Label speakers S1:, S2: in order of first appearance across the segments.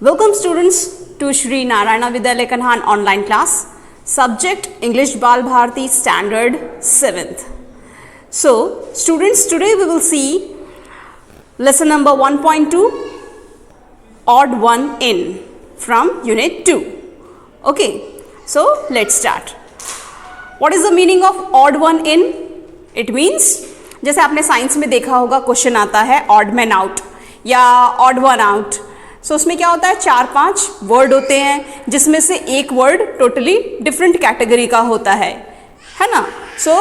S1: Welcome students to Shri Narayana Vidyalaya Kanhan online class. Subject English Bal Bharati Standard 7th. So students, today we will see lesson number 1.2 odd one in from unit 2. Okay, so let's start. What is the meaning of odd one in? It means जैसे आपने science में देखा होगा question आता है odd man out या odd one out. सो उसमें क्या होता है, 4-5 वर्ड होते हैं जिसमें से एक वर्ड टोटली डिफरेंट कैटेगरी का होता है ना. सो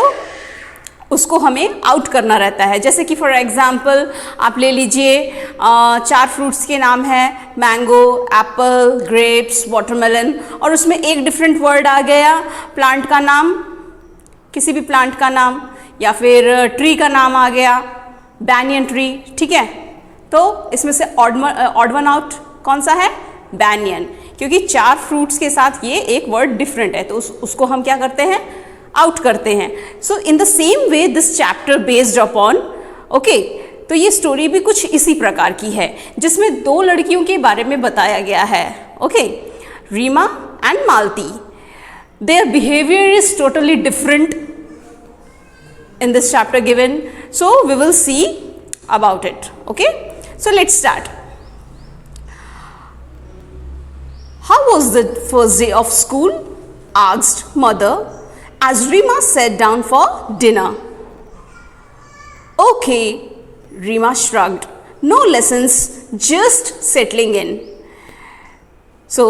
S1: उसको हमें आउट करना रहता है. जैसे कि फॉर एग्जांपल आप ले लीजिए 4 फ्रूट्स के नाम हैं, मैंगो, एप्पल, ग्रेप्स, वाटरमेलन, और उसमें एक डिफरेंट वर्ड आ गया प्लांट का नाम, किसी भी प्लांट का नाम, या फिर ट्री का नाम आ गया बैनियन ट्री. ठीक है, तो इसमें से ऑड वन आउट कौन सा है, बैनियन, क्योंकि 4 फ्रूट्स के साथ ये एक वर्ड डिफरेंट है तो उसको हम क्या करते हैं, आउट करते हैं. So in the same way this chapter based upon, okay, तो ये स्टोरी भी कुछ इसी प्रकार की है जिसमें 2 लड़कियों के बारे में बताया गया है. Okay, Reema and Malti. Their behaviour is totally different in this chapter given, so we will see about it. Okay, so let's start. How was the first day of school? Asked mother as Rima sat down for dinner. Okay, Rima shrugged. No lessons, just settling in. So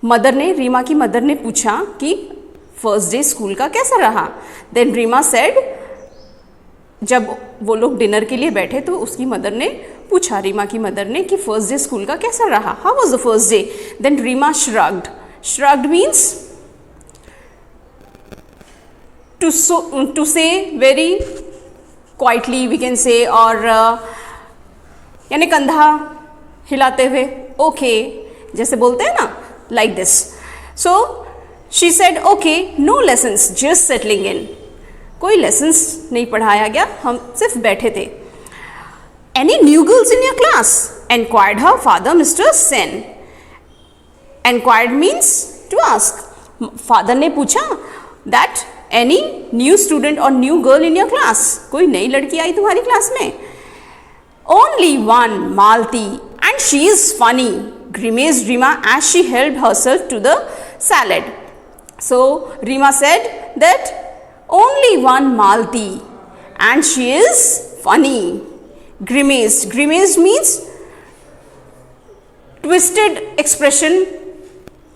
S1: Reema की mother ने पूछा कि first day school का कैसा रहा. Then Reema said, जब वो लोग डिनर के लिए बैठे तो उसकी मदर ने पूछा, रीमा की मदर ने, कि फर्स्ट डे स्कूल का कैसा रहा, how was the first day. Then Rima shrugged. Shrugged means to say very quietly we can say, और यानी कंधा हिलाते हुए, ओके जैसे बोलते हैं ना, like this. So she said okay, no lessons, just settling in. कोई लेसन्स नहीं पढ़ाया गया, हम सिर्फ बैठे थे. Any new girls in your class? Enquired her father mister Sen. Enquired means to ask. Father ने पूछा दैट एनी न्यू स्टूडेंट और new girl in your class? कोई नई लड़की आई तुम्हारी क्लास में? Only one, Malti, and she is funny, grimaced Rima as she held herself to the salad. So Rima said that only one Malti and she is funny. Grimaced. Grimaced means twisted expression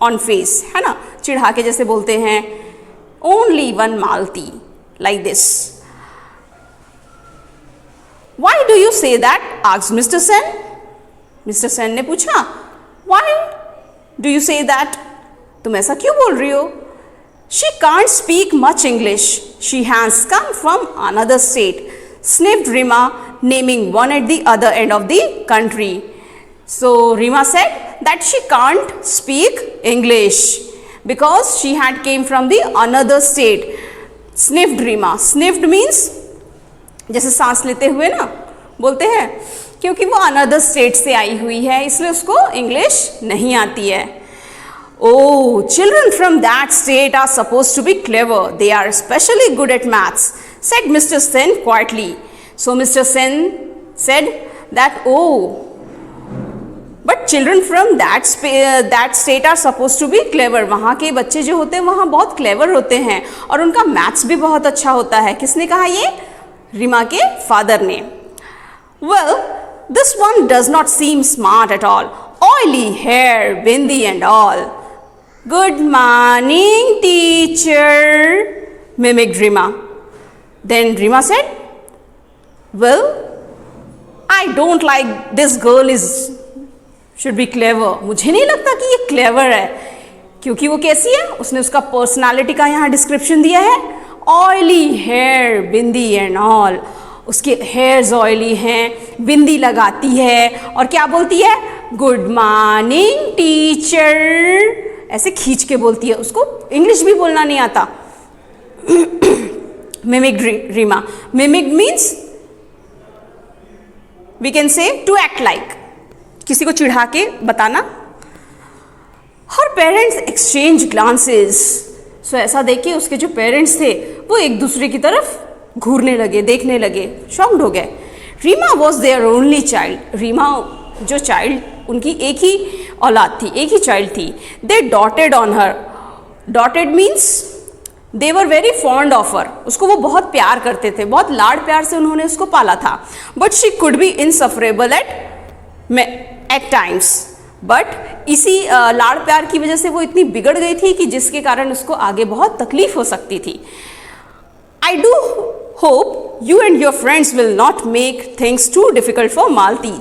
S1: on face, है ना, चिढ़ा के जैसे बोलते हैं. Only one Malti, like this. Why do you say that? asked Mr. Sen. Mr. Sen ने पूछा, Why do you say that? तुम ऐसा क्यों बोल रही हो? She can't speak much English. She has come from another state, sniffed Rima, naming one at the other end of the country. So Rima said that she can't speak English because she had came from the another state. Sniffed Rima. Sniffed means जैसे सांस लेते हुए ना बोलते हैं, क्योंकि वो another state से आई हुई है इसलिए उसको इंग्लिश नहीं आती है. Oh, children from that state are supposed to be clever. They are especially good at maths, said Mr. Sen quietly. So Mr. Sen said that, oh, but children from that state are supposed to be clever. वहाँ के बच्चे जो होते हैं वहाँ बहुत clever होते हैं और उनका मैथ्स भी बहुत अच्छा होता है. किसने कहा ये? रीमा के फादर ने. Well, this one does not seem smart at all. Oily hair, bindi and all. Good morning, teacher, mimicked Rima. Then Rima said, well, I don't like this girl should be clever. मुझे नहीं लगता कि ये clever है. क्योंकि वो कैसी है, उसने उसका पर्सनालिटी का यहाँ डिस्क्रिप्शन दिया है. Oily hair, bindi and all. उसके हेयर्स ऑयली हैं, बिंदी लगाती है और क्या बोलती है, गुड मॉर्निंग टीचर, ऐसे खींच के बोलती है. उसको इंग्लिश भी बोलना नहीं आता. Mimic Reema. Mimic means we can say to act like, किसी को चिढ़ा के बताना। Her parents exchange glances. So ऐसा देख के उसके जो पेरेंट्स थे वो एक दूसरे की तरफ घूरने लगे, देखने लगे, शॉक्ड हो गए। Reema was their only child. Reema जो चाइल्ड, उनकी एक ही औलाद थी, एक ही चाइल्ड थी। They doted on her. Doted means they were very fond of her. उसको वो बहुत प्यार करते थे, बहुत लाड प्यार से उन्होंने उसको पाला था। But she could be insufferable at times. But इसी लाड़ प्यार की वजह से वो इतनी बिगड़ गई थी कि जिसके कारण उसको आगे बहुत तकलीफ हो सकती थी। I do hope you and your friends will not make things too difficult for Malti,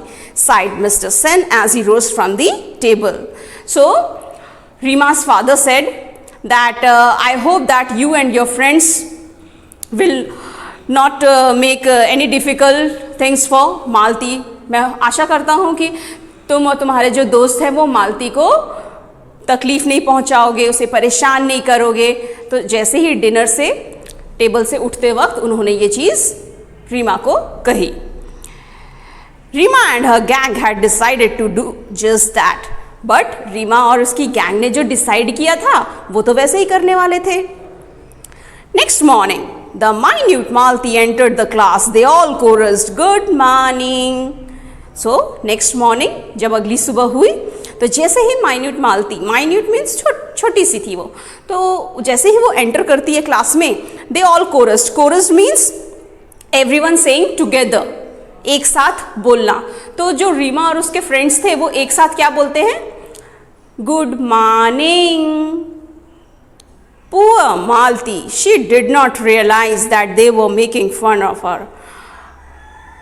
S1: sighed Mr. Sen as he rose from the table. So, Rima's father said that I hope that you and your friends will not make any difficult things for Malti. मैं आशा करता हूँ कि तुम और तुम्हारे जो दोस्त हैं वो मालती को तकलीफ नहीं पहुँचाओगे, उसे परेशान नहीं करोगे। तो जैसे ही डिनर से टेबल से उठते वक्त उन्होंने ये चीज़ रीमा को कही। Reema and her gang had decided to do just that. But Reema और उसकी गैंग ने जो डिसाइड किया था वो तो वैसे ही करने वाले थे। Next morning the minute Malti entered the class. They all chorused good morning. So next morning जब अगली सुबह हुई तो जैसे ही माइन्यूट मालती, माइन्यूट मीन्स छोटी सी थी वो, तो जैसे ही वो एंटर करती है क्लास में, they all chorused. Chorused means everyone saying together, एक साथ बोलना। तो जो रीमा और उसके फ्रेंड्स थे वो एक साथ क्या बोलते हैं? Good morning. Poor Malti, she did not realise that they were making fun of her.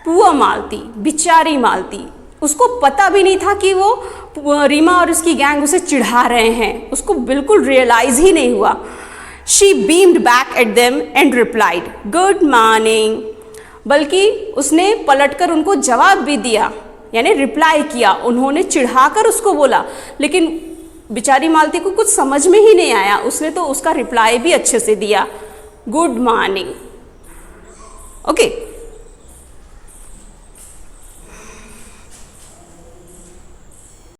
S1: Poor Malti, बिचारी मालती, उसको पता भी नहीं था कि वो रीमा और उसकी गैंग उसे चिढ़ा रहे हैं, उसको बिल्कुल रियलाइज ही नहीं हुआ। She beamed back at them and replied good morning. बल्कि उसने पलटकर उनको जवाब भी दिया, यानी रिप्लाई किया। उन्होंने चिढ़ाकर उसको बोला, लेकिन बेचारी मालती को कुछ समझ में ही नहीं आया। उसने तो उसका रिप्लाई भी अच्छे से दिया, गुड मॉर्निंग। ओके।